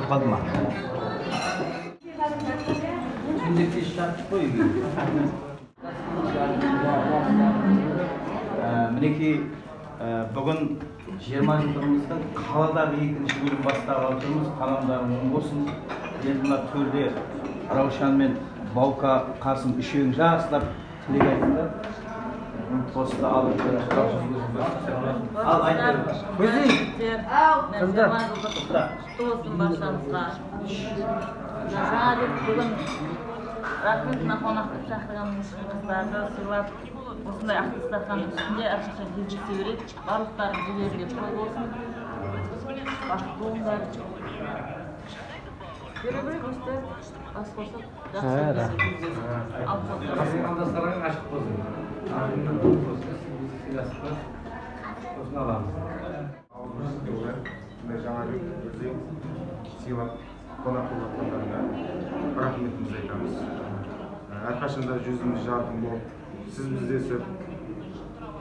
Kalma. Şimdiki işler buydu. Mineki bugün 20 yılımızda kalada bir ikinci bölüm başta aldığımız kalamdarın olsun. Yerine türde Ravşan ve Bauka Kasım işin jaslar tilegayında. Posta alıp al aynı. Buyurun. Kızlar. To'sin başlamızlar. Sadece bugün rahmetine qonaqlab chaqirganimiz qizlarni sirlab o'shanday artistlardan shunday ashaqcha gezib yurib, baliqlarni yerga qo'yib olsin. Baxtlar. Biri göster. Asfaltda yaxshi. Qasımqandaslarga aşık bo'lsin. Alimdan bo'lsin, silaslar. O'zini olamiz. Жаңағы бізде сыйлап қонақ болғандарына рахметімізді айтамыз. Әрқашанда жүзіміз жарқын болып, сіз біздесіп,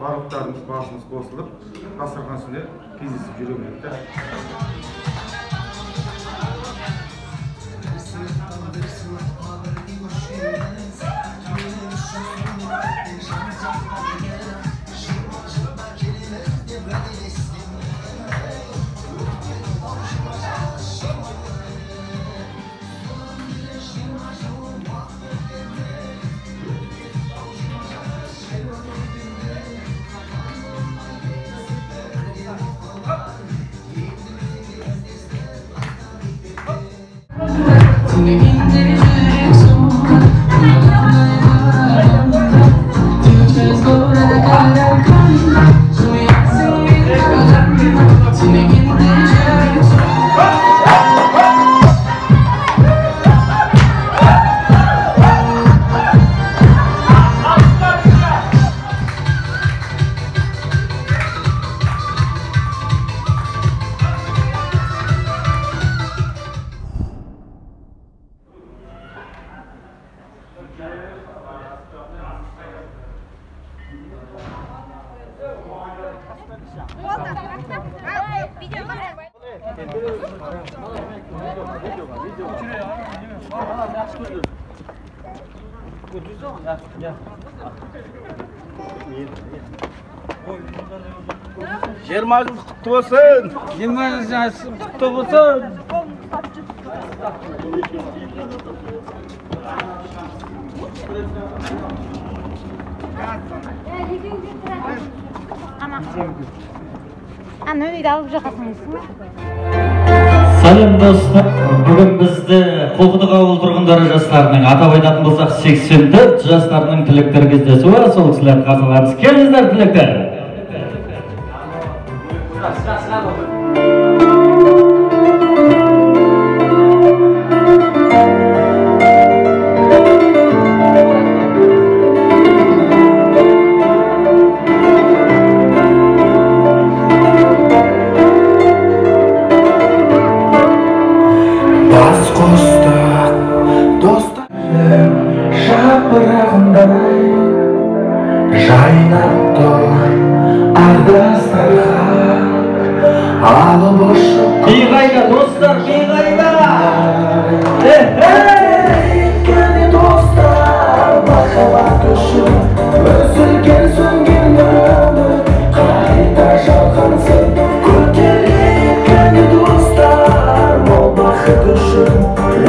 барлықтарымыз басымыз қосылып, дастархан үстінде кездесіп жүре берейік. Жиырмаңыз құтты болсын. Жиырмаңыз құтты болсын. Аны үйде алып жақасыңыз. Sayın dostlar, bugün bizde Qo'qidi ауыл тұрғындары жастарының атап айтатын болсақ 84 жастарының тілектер кездесуі var. Сол кісілерді қазыларыңыз. Келіңіздер тілектер. Kıyğayda dostlar, kıyğayda! Gel dostlar, bakalım düşün. Özülgen söngün ömür, kayda şalkansın. Kötülük gel dostlar, ol bakı düşün.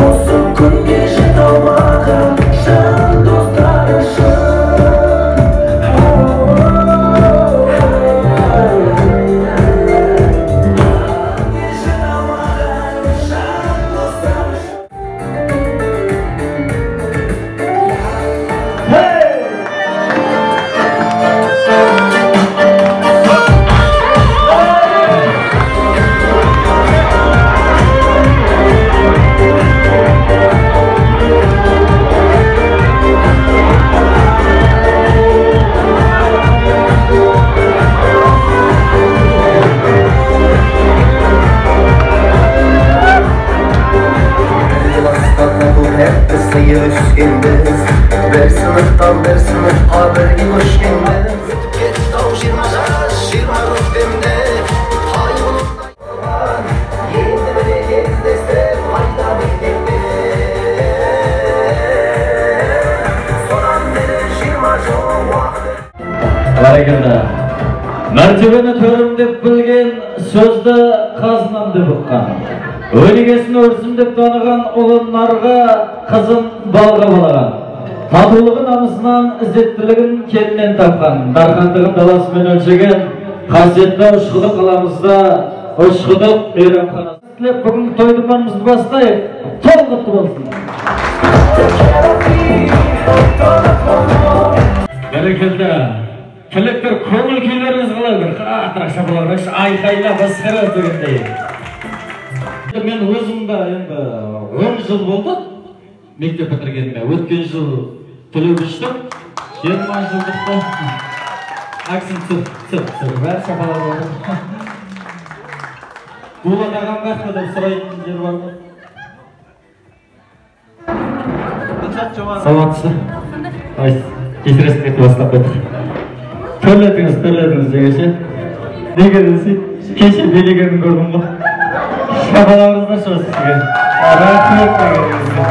Olsun gün geçit almağın, şan dostlar ışın. Bir sınıftan bir sınıf'a birga ko'shganmiz. Ketdi 20 yosh, 20 rütbemde. Hay unutmay. Endi beni Мәртебені төрім деп білген, сөзді қазынам деп ұққан. Өнегесін өрсім деп таныған ұлын нарға, қызын балға балаған. Татулығын намысынан, ізеттілігін кеннен тапқан. Дархандығын даласымен өлшеген, қасиетті ұшқыды қаламызда, ұшқыдық мейрамханасы. Бүгінгі тойдырманымызды бастайық, толғытты болсын. Бәрекелді. Тілектер көңіл күйлеріңіз қалай бір қатырақ шапалағырайшы, айқайла басқара дегендей. Мен өзімді енді 10 жыл болды мектеп бітіргеніме. Өткен жыл түлеп іштім, 20 жылдықта аксын түсір, бәрі шапалар болды. Дулат ағам қақта деп сұрайтын жер бар ма? Саламатсыз. Кесіресін кетіп бастап беттік. Төрлетіңіз жегеше. Неге десе, кеше белегенін көрдім ғой. Шапаларыңызды шығыз сізге. Рахмет дегеніңізге.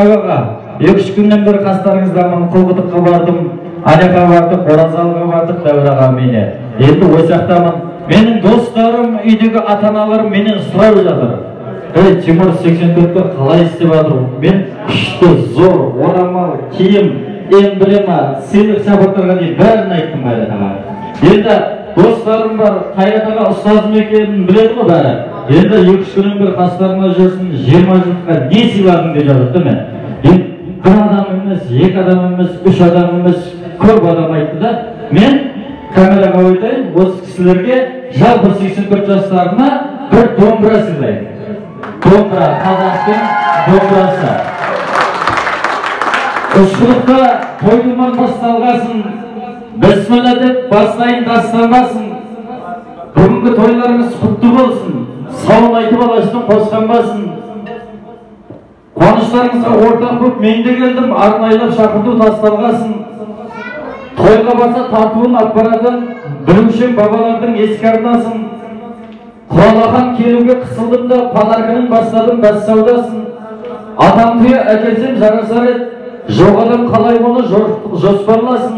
Ағаға, 2-3 күннен бір қастарыңыздамын, Құлқытыққа бардым, Аняқа бардық, Оразалға бардық, Дәуір аға мені. Енді ойсақтамын. Менің достарым, үйдегі ата-аналарым менен сұрап жатыр. Тимур 84-ті қалай істеп жатыр? Мен күшті, зор, орамал, киім, эмблема, сыйлық шабақтарға дейін бәрін айттым Қайрат аға. Енді достарым бар, Қайрат аға ұстазым екенін біледі ғой бәрі. Енді 2-3 күннен бір қастарына жүрсін, 20 жылдыққа не сыйладың деп жатыр мен. Бір адам емес, 2 адам емес, 3 адам емес, көп адам айтты да. Мен камераға ойдайын, осы кісілерге жалпы 84 жастарына бір домбыра сыйлайын. Домбыра, қазақтың домбырасы. Ұшқылықта тойдырман басталғасын, бісміллә деп бастайын тастанбасын. Бүгінгі тойларыңыз құтты болсын, сауын айтып алашының қосқанбасын. Қуаныштарыңызға ортақ болып мен де келдім, арнайлап шақырту тасталғасын. Тойға барса тартуын аппаратын, білушен бабалардың ескі арнасын. Құралақан келуге қысылдым да, подарканың бастадым бәс саудасын. Атам тұя әкелсем жарасар ед, жоқ адам қалай оны жоспарласын.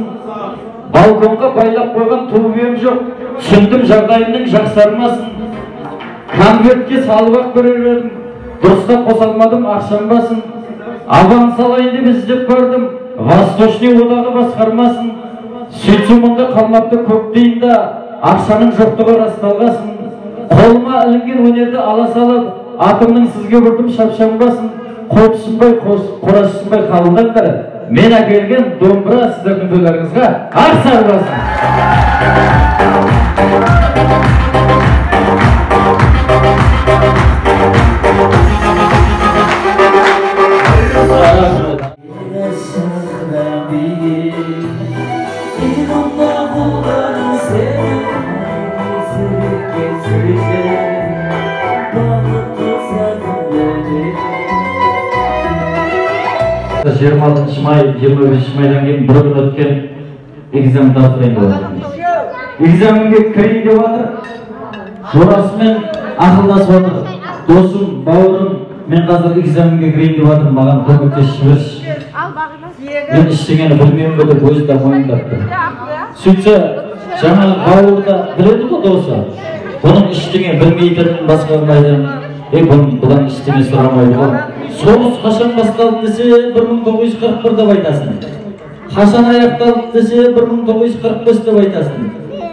Балконға байлап қойған туыбем жоқ, түсіндім жағдайымның жақсармасын. Конвертке салып-ақ көрер едім, дұрыстап қосалмадым ақшанбасын. Аван салайын деп іздеп бардым, Восточный одағы басқармасын. Сөйтсем мұнда қалмапты көктейін да, ақшаның жоқтығы расталғасын. Қолыма ілінген өнерді ала салып, атымның сізге бұрдым шапшанбасын. Қопсынбай, қорасынбай қалыңдар. Мен әкелген домбыра сіздердің тойларыңызға ақ сарбасын. Жиырма май, 25 майдан кейін бір күн өткен экзамен тапсырайын деп жатыр. Экзаменге кірейін деп жатыр. Жорасымен ақылдасып жатыр. Досым, бауырым, мен қазір экзаменге кірейін деп жатыр, маған көмектесіп жіберші. Мен ештеңені білмеймін бе деп өзі де мойындапты. Сөйтсе, жаңағы бауыр да біледі ғой досы. Бұның ештеңе білмейтінін басқаларына айтамын. Бұдан ештеңе сұрамайды ғой. Соғыс қашан басталды десе 1941 деп айтасың. Қашан аяқталды десе 1945 деп айтасың.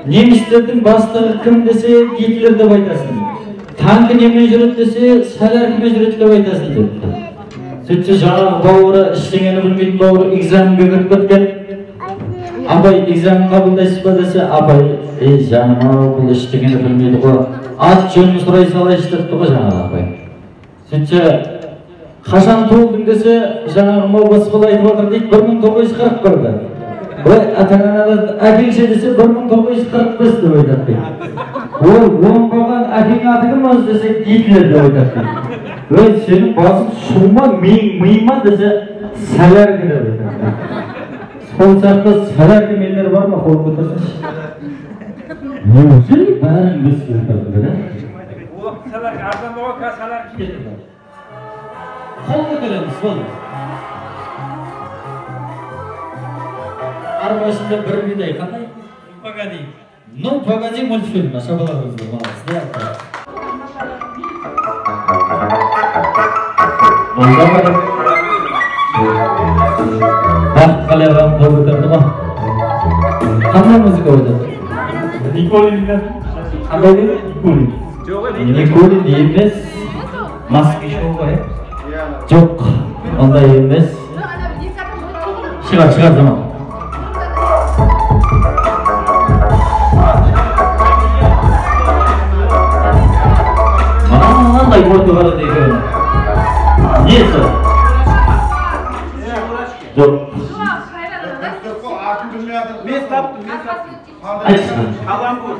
Немістердің бастығы кім десе Гитлер деп айтасың. Танкі немен жүреді десе Соляркімен жүреді деп айтасың депті. Сөйтсе жаңағы бауыры, ештеңені білмейтін бауыры экзаменге кіріп кеткен. Апай, экзамен қабылдайсыз ба десе, апай, жаным-ау, бұл ештеңені білмейді ғой. Ат жөнін сұрай салайшы депті ғой жаңағы апай. Сөйтсе қашан туылдың десе, жаңағы молбасы бала айтып отыр дейді, 1941-де. Ой, ата-аналар әкеңше десе 1945 деп айтады. Ой, оңбаған әкең аты кім өзі десе Гитлер деп айтады. Ой, сенің басың сума, миыма десе Соляркі деп айтады. Сол сияқты Соляркі мендер бар ма, қол көтерсінші? Неужели бәрін өсіп отырды? Соляркі арзан болған қазір Соляркі кетті. Қол көтереміз, болды. Арба ішінде бір бидай қандай? погоди. Ну, погоди мультфильм. Шабаларыңызды, молодцы. Бақыт қалайған қол көтерді ма? Қандай музыка ойнады? Николин. Қандай дейді? Николин емес. Маски шоу ғой? Жоқ, ондай емес. Шығар заман. Мынандай орты бар екен. Не сол? Жоқ. Мен таптым. Айтшы. Каламбур.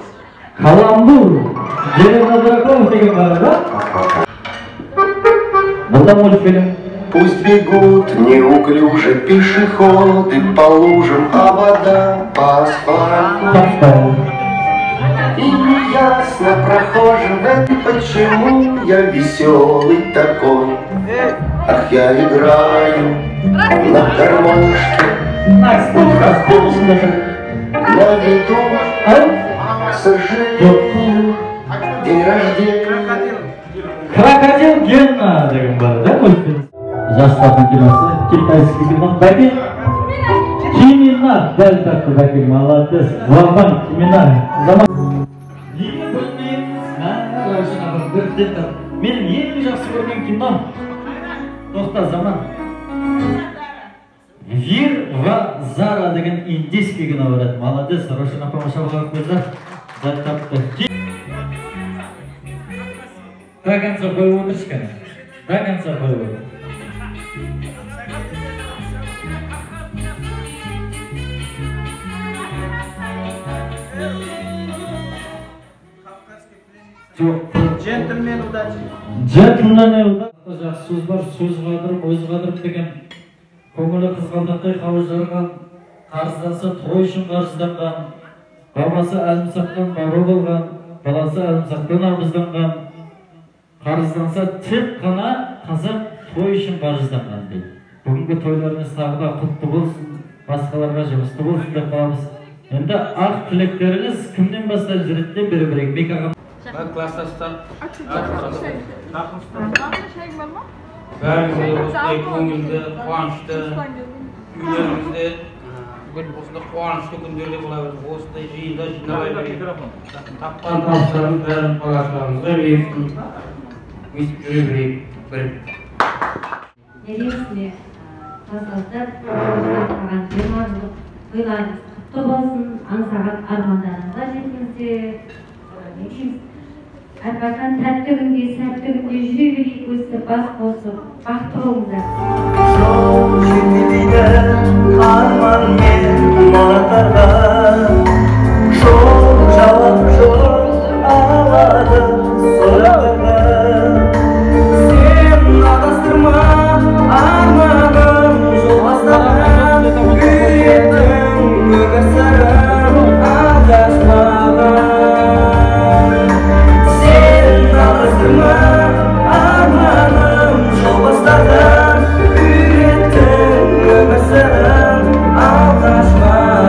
Каламбур. Елена Драконов деген бар да? Бұлда мультфильм. Пусть бегут неуклюже пешеходы по лужам, а вода по асфальту. И неясно прохожим, почему я веселый такой. Ах, я играю на гармошке, на виду, к сожалению, день рождения. Крокодил Гена деген бар да мультфильм. Жастардың киносы, китайский кино. Бәке, Кимина, дәл тапты бәке, молодец. Варман, Кимина, заман. Неге білмейміз? Мен ең жақсы көрген кином. Тоқта, заман. Вир ва Зара деген индийский кино барады. Молодец, Рошана помашалған көзі. Дәл тапты. До конца қойып отыршы кәне. До конца қойып отыр. Жоқ. Джентльмен удачи. Джентльмен удачи. Жақсы сөз бар, сөз қадырым, өз қадырым деген. Көңілі қызғалдақтай қауыз жарған, қарызданса той үшін қарызданған, бабасы әлімсақтан бабы болған, баласы әлімсақтан абызданған, қарызданса тек қана қазақ той үшін қарызданған дейді. Бүгінгі тойларыңыз тағы да құтты болсын, басқаларға жабысты болсын деп қаламыз. Енді ақ тілектеріңіз кімнен бастап жүреттен бері бірек? Бек ағам. Ben klassastan. Bәрімізде осындай көңілді, қуанышты, үйлерімізде осындай қуанышты күндерде бола береді. Осындай жиында жиналай береді. Тапқан табыстарымыз бәрін қалашыларымызға берсін. Өйтіп жүре берейік біріп. Нересіне жасалдар, жасалған 20 жыл тойларыңыз құтты болсын, аңсаған армандарыңызға жетіңіздер. Әрқашан тәтті күнде, сәтті күнде жүре берейік, өсіп, бас қосып, бақытты болыңыздар. Жол жетпейді арман мен мұратарға, жол жауап жоқ алады сұрақтарға. Сен адастырма арманым, жол бастаған үйреттің өмір сырын адасмаған. Арманым жол бастаған үйреттің өмір сырын алғашқыдан.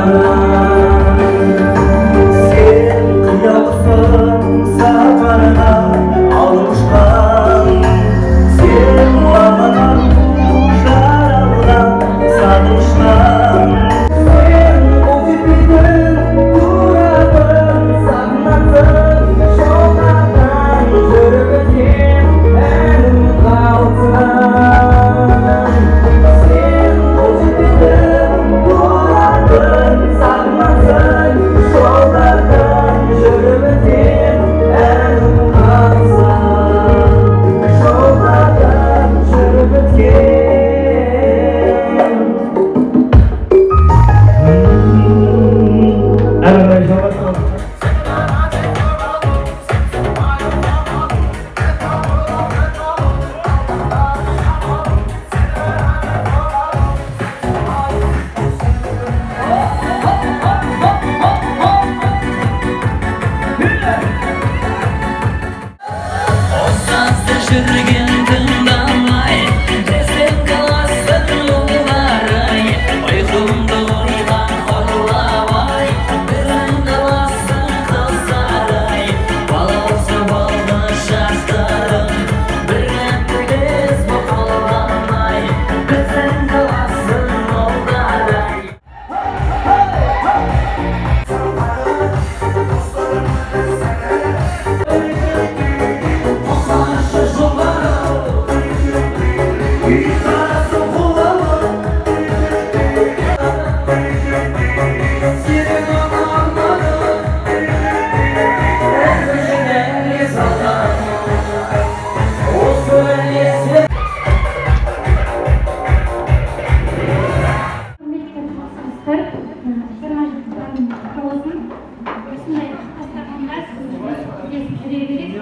жүре береді.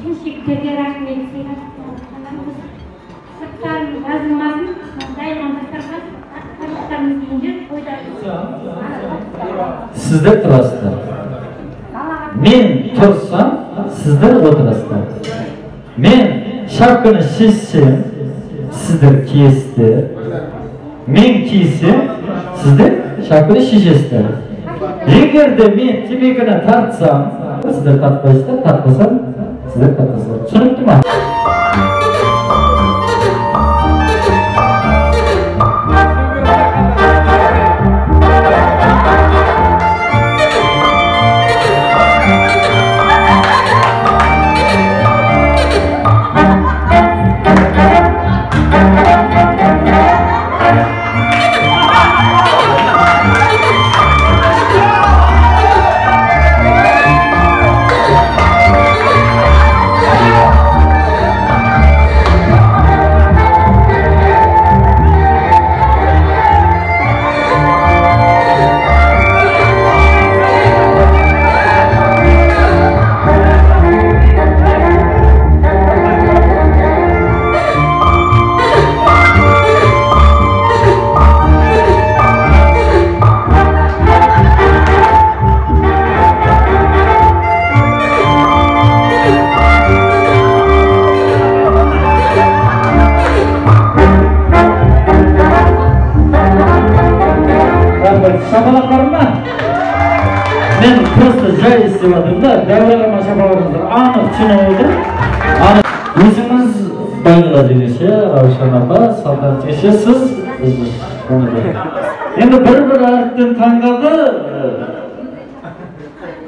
Келіншектерге рахмет сыйлап жатқанымыз. Сырттарын жазылмасын, дайындықтарға қарттарымыз дейінше қойдаймыз. Сіздер тұрасыздар. Мен тұрсам, сіздер отырасыздар. Мен шапканы шешсем, сіздер киесіздер. Мен кисем, сіздер шапканы шешесіздер. Егер де мен темекіні тартсам, сіздер тартпайсыздар, тартпасам, сіздер тартпайсыздар. Түсінікті ма? Шапалақтарым ма? Мен просто жай істеп жатырмын да, дәуірама шапалағымыздар анық түсініп отыр. Өзіңіз Бағила жеңеше, Раушан апа, Салтанат жеңеше, сіз енді бір-бір әріптен таңдады.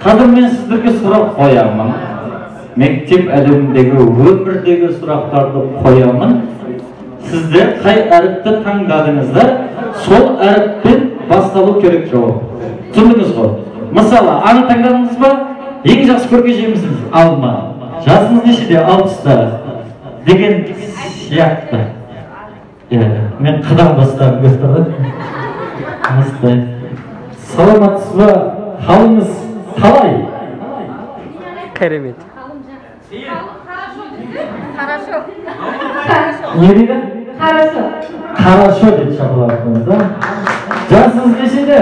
Қазір мен сіздерге сұрақ қоямын. Мектеп әлеміндегі өмірдегі сұрақтарды қоямын. Сіздер қай әріпті таңдадыңыздар? Сол әріппен басталу керек жауап. Түсіндіңіз ғой? Мысалы, аны таңдадыңыз ба? Ең жақсы көрген жемісіңіз алма. Жасыңыз нешеде? 60-та деген сияқты. Мен қыдан бастағым көстірді. Саламатсыз ба? Халыңыз қалай? Керемет. Хорошо. Не дейді? Хорошо. Хорошо дейді шапалақтыңызда. Жасыңыз нешеде?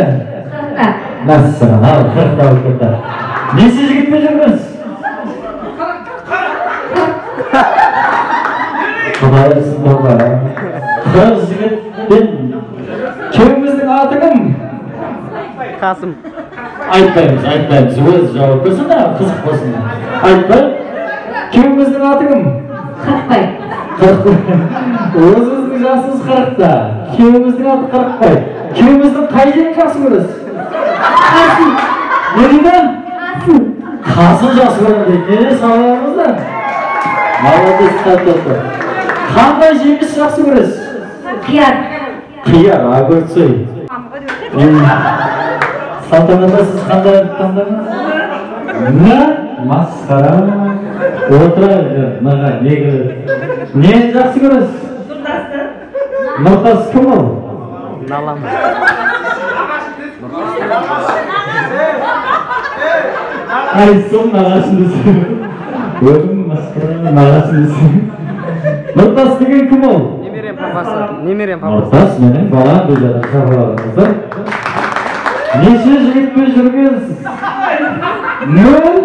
40-та. Мәссаған, ал 40-та болып кетті. Неше жігітпен жүргенсіз? Құдайсыз болға. 40 жігітпен. Күйеуіңіздің аты кім? Қасым. Айтпаймыз. Өз жауап берсін да, қызық болсын. Айтпай. Күйеуіңіздің аты кім? Қырықбай. Өзіңіздің жасыңыз 40-та. Күйеуіңіздің аты Қырықбай. Күйеуіңіздің қай жерін жақсы көресіз? Қасым. Не дейді? Қасым. Қасын жақсы көреді. Не сауалыңызда? Молодец, татты. Қандай жеміс жақсы көресіз? Қияр. Қияр, огурцы. Салтанатта сіз қандай таңдадыңыз? Масқара. Отыра, наға, не жақсы көресіз? Нұртас кім ол? Налам. Ай, сол нағашындысы. Өкім масқара нағашындысы. Нұртас деген кім ол? Немерем папасы. Немерем папасы. Нұртас менің балам бұл жерде шағыларыңыздар. Неше жігітпен жүргенсіз? Нөл?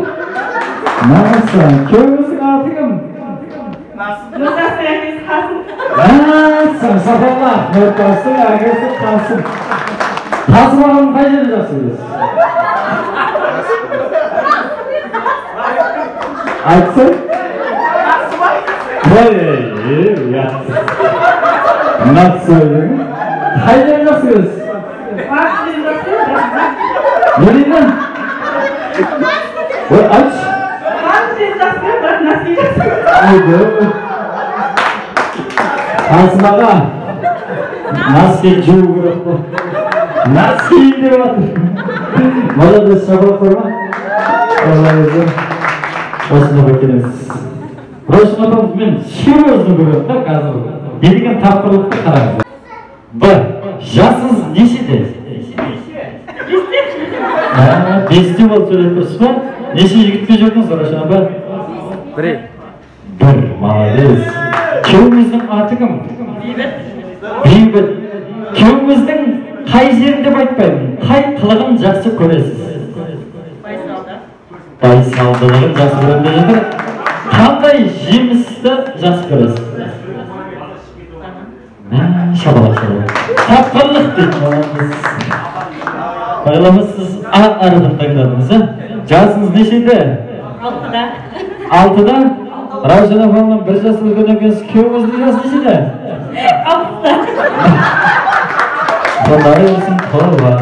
Нағасан, күйеуіңіздің аты кім? Нағасан, сапалла. Нұртастың әкесі Қасым. Қасым ағаның қай жерде жақсы көресіз? Айтсын? Ұятсыз. Ұятсыз. Қай жерде жақсы көресіз? Ne dedin? Aç. Haydi. Kasım ağa. Nasıl cüvürük bu? Nasıl indir batır? Молодец, şabak korma. Allah'ım. Osuna bakınız. Roşun atam, men серьезно görüyorum da қазір. Берген тапқырлықты қараңыз. Жасыңыз нешеде? Бесте болып сөйлеп тұрсыз ба? Nechta yigitga jurdingiz Ravshan opa? Bir. Молодец. Kuyovimizning oti kim? Beybat. Kuyovimizning qay yeri deb aytmayman. Qay qilig'in yaxshi ko'rasiz? Baysaldilig'in yaxshi ko'raman deganlar. Qanday jemishni yaxshi ko'rasiz? Shabalak. Tapqinlik deydi. Bayramız siz aradan tangladınız ha? Jasınız nechida? 6'da. 6'da? Ravshan opamdan bir jas ulkan ekansiz, kuyovimizni jasi nechida? 6'da. Xudolar olsun, tavba.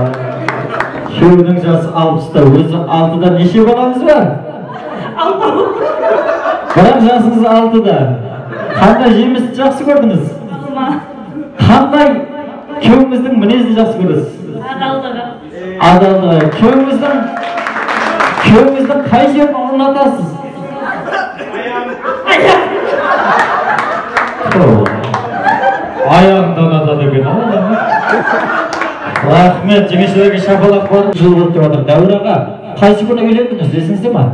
Kuyovning jasi 60'da, o'zi 6'da necha bolamiz bor? 6. Biroq jasiniz 6'da. Qanday jemishni yaxshi ko'rdingiz? Qanday kuyovimizning minezini yaxshi ko'rasiz? Adallığı. Köyümüzden qay yerini o'rnatasız? Ayağından atadi ekan. Rahmet, jemishlarga shapaloq bor. Jul bo'lib turadi. Davr aka, qaysi kuni o'ylabdingiz, esingizdami?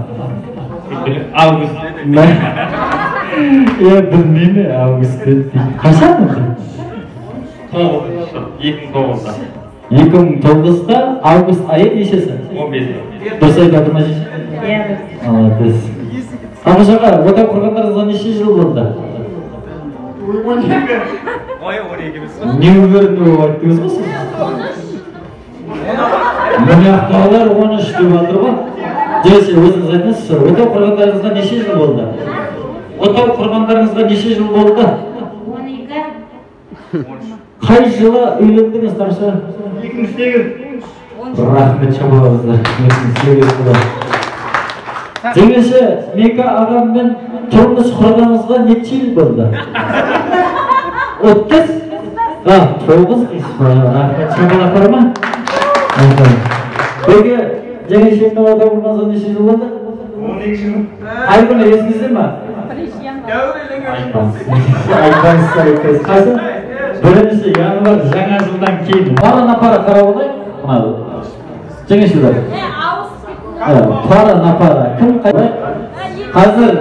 Avgust. Bilmayman, avgust. Qachon bo'ldi? 2009'da. 2009'da avgust ayı nechasi? 15. Durs aytadimi? Молодец. Aqshaqa, o'ta qurganlaringizga necha yil bo'ldi? 12. Nyu-Yorkda o'tdingizmi siz? Buyoqdagilar 13 deb o'tirib, Jesi o'zingiz aytasiz, o'ta qurganlaringizga necha yil bo'ldi? O'ta qurganlaringizga necha yil bo'ldi? 12. Qay yili uylendingiz Ravshan? 2008. Rahmet çabalınızlar. 2008 yılı. Jengesi, Meka ağamdan turmuş kurganızga necha yil bo'ldi? 30? Ha, 9 rahmet çabalaklarıma. Peki, Jengesi'nin orada vurmanızga necha yil bo'ldi? 12 yıl. Ay kuni esingizda mi? Aytasiz. Qaysi? Birinchisi yanvar жаңа жылdan keyin qora napara qarab olaylik. Mana Jengesilar. Qora napara kim qayda? Hozir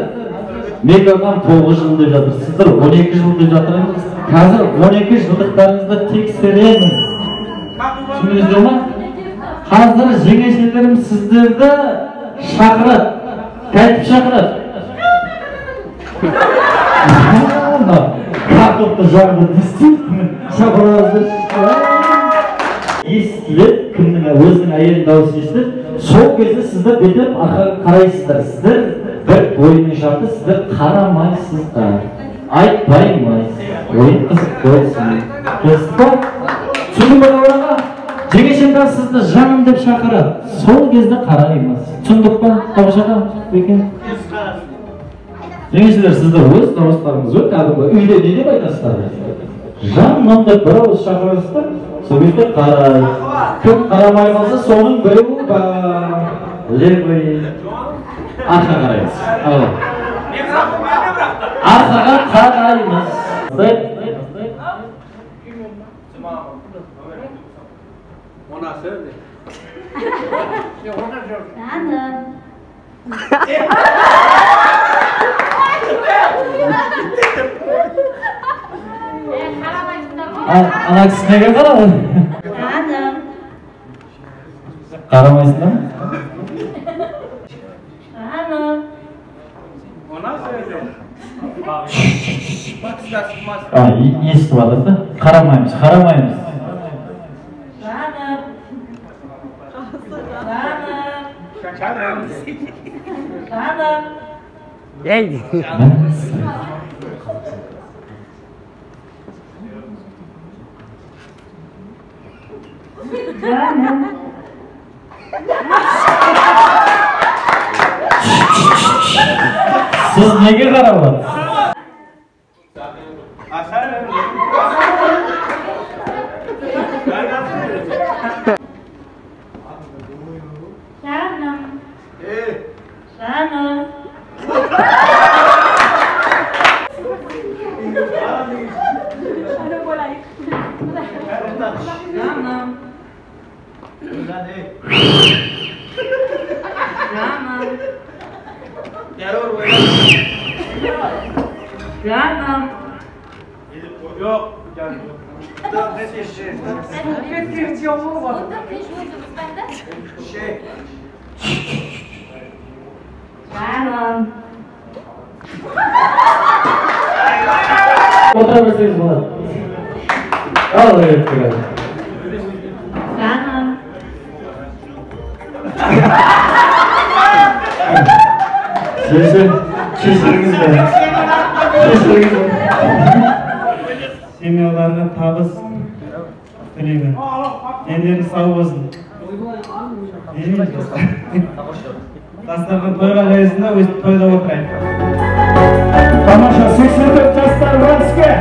Megadan 9 yil deb жатыр. Sizlar 12 yil deb жатырсыз. Hozir 12 yilliklaringizni tekshiramiz. Tushundingizmi? Hozir Jengesilarim sizlarni chaqirib, qaytib chaqirib. Как это жарко, действительно, шабалазы. Естіліп, кімнің өзінің әйелін дауысы естіліп, сол кезде сіздер бетіп қарайсыздар. Сіздер бір ойының шарты, сіздер қарамайсыздар. Айтпаймайсыз. Ойын қызық қойсын. Көрсіз ба? Түсіндің бі ораға? Жеңешендар сізді жаным деп шақырады. Сол кезде қараймыз. Түсіндік ба? Тауышаға? Бекен? Жеңешелер, сіздер өз дауыстарыңыз өте кәдімгі үйде не деп айтасыздар? Жаным деп бір ауыз шақырасыздар, сол кезде қарай. Кім қарамай қалса, соның біреуі бар. Левый. Арқа қараймыз. Арқаға қараймыз. Ona söyle. Anaks nega qaradi? Qaramaysizlar mı? Ona söyle. Eshitib oladi. Qaramaymiz. Ey. Siz nega qarayapsiz? Rama. Terör böyle. Canım. Yok. Canım. Oturabilirsiniz buna. Al evet biraz. Canım. Şaşırınız be. Şaşırınız be. Semyalarına tabız tileyman. Enderi sağ olsun. Dastarxon to'yga qo'yasizda o'z to'yda o'tiraylik. Tomosha 84 jaslar Vansga.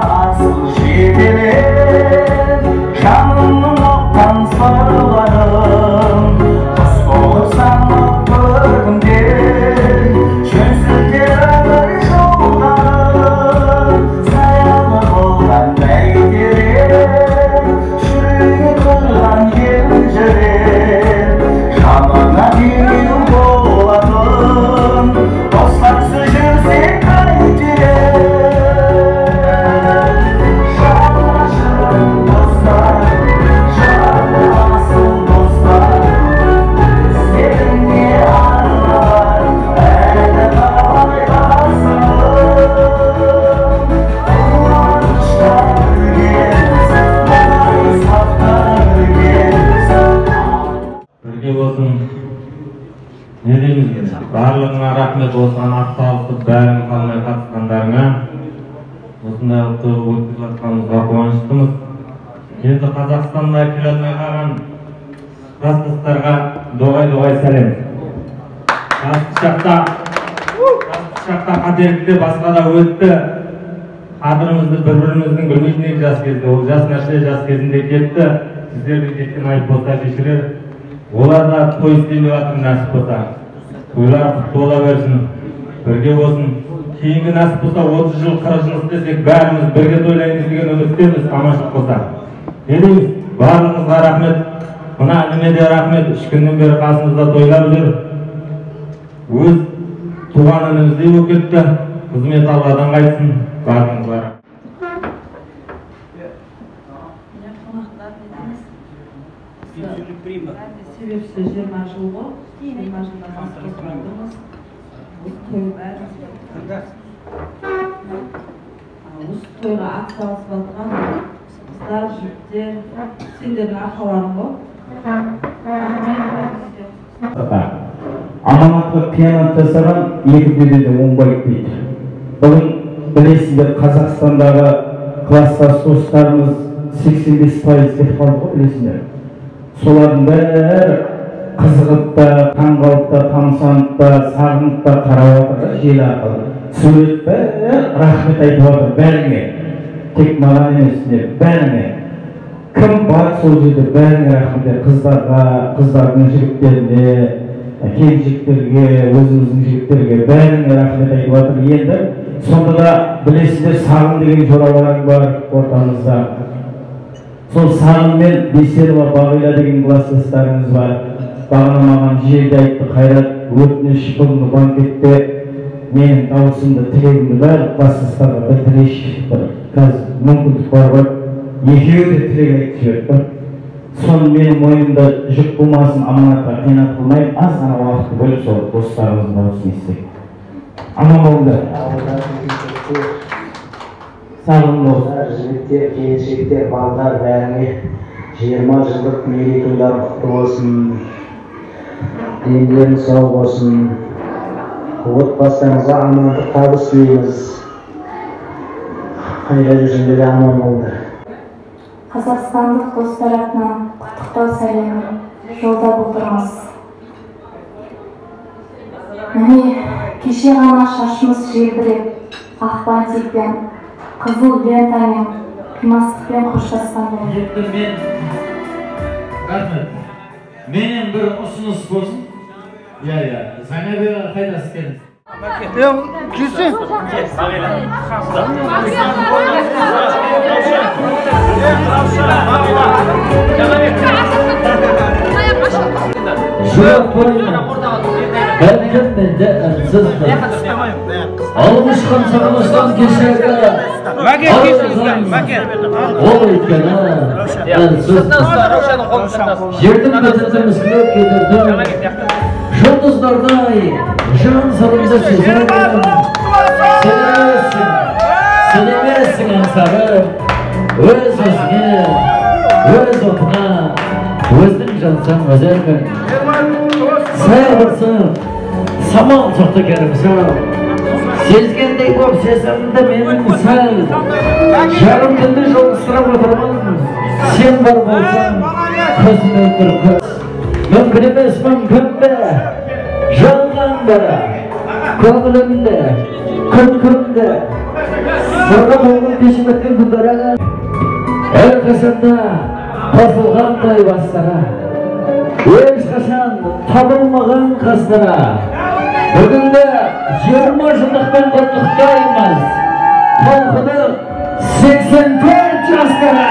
Asıl şiirim, canımın oktan sarılarım. Dost olursan öpürüm der, çözülür yollarım. Sayalı olan beydirim, çürüğü kırılan gecerim. Canına bir boladım, dostlar sıcırsa kaydirim. Ne deymiz? Barlığına rahmet olsan, aqsağlıqlı bәрін қалмай қатысқандарыңа осындай ұлтты өткізіп жатқанымызға қуаныштымыз. Енді Қазақстанға келе алмай қалған жастықтарға доғай сәлем. Жастық шақта қателікте басқа да өтті. Қадірімізді бір-біріміздің білмейтіндей жас кезде, ол жас нәрсе жас кезінде кетті. Сіздердің жеткен айып болса кешірер. Оларда той істемей жатыр нәсіп болса. Тойлар құтты бола берсін, бірге болсын. Кейінгі нәсіп болса 30 жыл, 40 жыл істесек бәріміз бірге тойлаймыз деген үміттеміз, аманшылық болса. Не дейміз? Барлығыңызға рахмет. Мына ініме де рахмет. 3 күннен бері қасымызда тойлап жүр. Өз туған ініміздей болып кетті. Қызмет Алладан қайтсын. Барлығыңызға рахмет. Себепші 20 жыл ғой. 20 жылдан асып отырдыңыз. Той бәрі. Осы тойға атсалысып жатқан қыздар, жігіттер, сендердің ақаларың ғой. Аманатқа қиянат жасаған екі бедеде оңбайды дейді. Бүгін білесіздер, Қазақстандағы класстас достарымыз 85% кетіп қалды ғой, білесіздер. Солардың бәрі қызығып та, таңғалып та, тамсанып та, сағынып та қарап отыр, желі арқылы. Сурет бәрі рахмет айтып отыр бәріңе. Тек маған емес, бәріңе. Кім бар сол жерде бәріңе рахмет. Қыздарға, қыздардың жігіттеріне, келіншектерге, өзіміздің жігіттерге бәріңе рахмет айтып отыр. Енді сонда да білесіздер, Сағын деген жораларың бар ортамызда. Сол Сағын мен Бейсенова Бағила деген класстастарыңыз бар. Бағана маған жерде айтты, Қайрат, өтініш бүгінгі банкетте менің дауысымды, тілегімді бәрі класстастарға білдірейші. Қазір мүмкіндік бар ғой. Екеуі де тілек айтып жіберді. Соны менің мойнымда жүк болмасын, аманатқа қиянат қылмай, аз ғана уақытты бөліп сол достарымыздың дауысын естейік. Аман болыңдар. Сағын болсын. Жігіттер, келіншектер, балдар бәріңе 20 жылдық мерейтойлар құтты болсын. Дендерің сау болсын. Отбасыңызға амандық табыс тілейміз. Қайда жүрсеңдер де аман болды. Қазақстандық достар атынан құттықтау сәлемін жолдап отырмыз. Міне, кеше ғана шашымыз желбіреп, ақ бантикпен, қызыл лентамен, қимастықпен қоштасқан болды. Рахмет. Менен бір ұсыныс болсын. Жаңа бері қайдасы келіңіз. Келсең. Жоқ, kemmende ırsızdır. Almışkan sağlaştan keşerge ol etkene ırsızdır. Жердің бетінде мүскілеп кетірдім. Жұлдыздардай жан сырымды сеземін. Сен емессің аңсарым. Өз өзіңе, өз отыңа, өзің жансаң өзермін. Саябырсың, самал соқты керімсің. Сезгендей боп сезімді менің сәл. Жарым күнді жолыстырып отырмын. Сен бар болсаң, көзіме бір көз. Мүмкін емес мүмкін бе? Жалған бара, көңілімде, күн-күнде. Сырға толған кешіп өткен күндер ағам. Әрқашанда қосылғандай бастара. Ешқашан табылмаған қастара. Бүгінгі 20 жылдықпен құттықтаймыз. Толқыдық 84 жастara.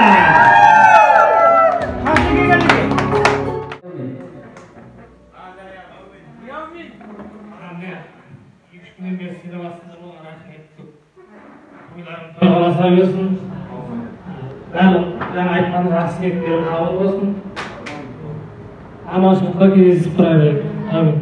Тойласа берсін. Жаңа айтқан жақсы ниеттерің қабыл болсын. Аманшылықта кездесіп тұра берейік. Амин.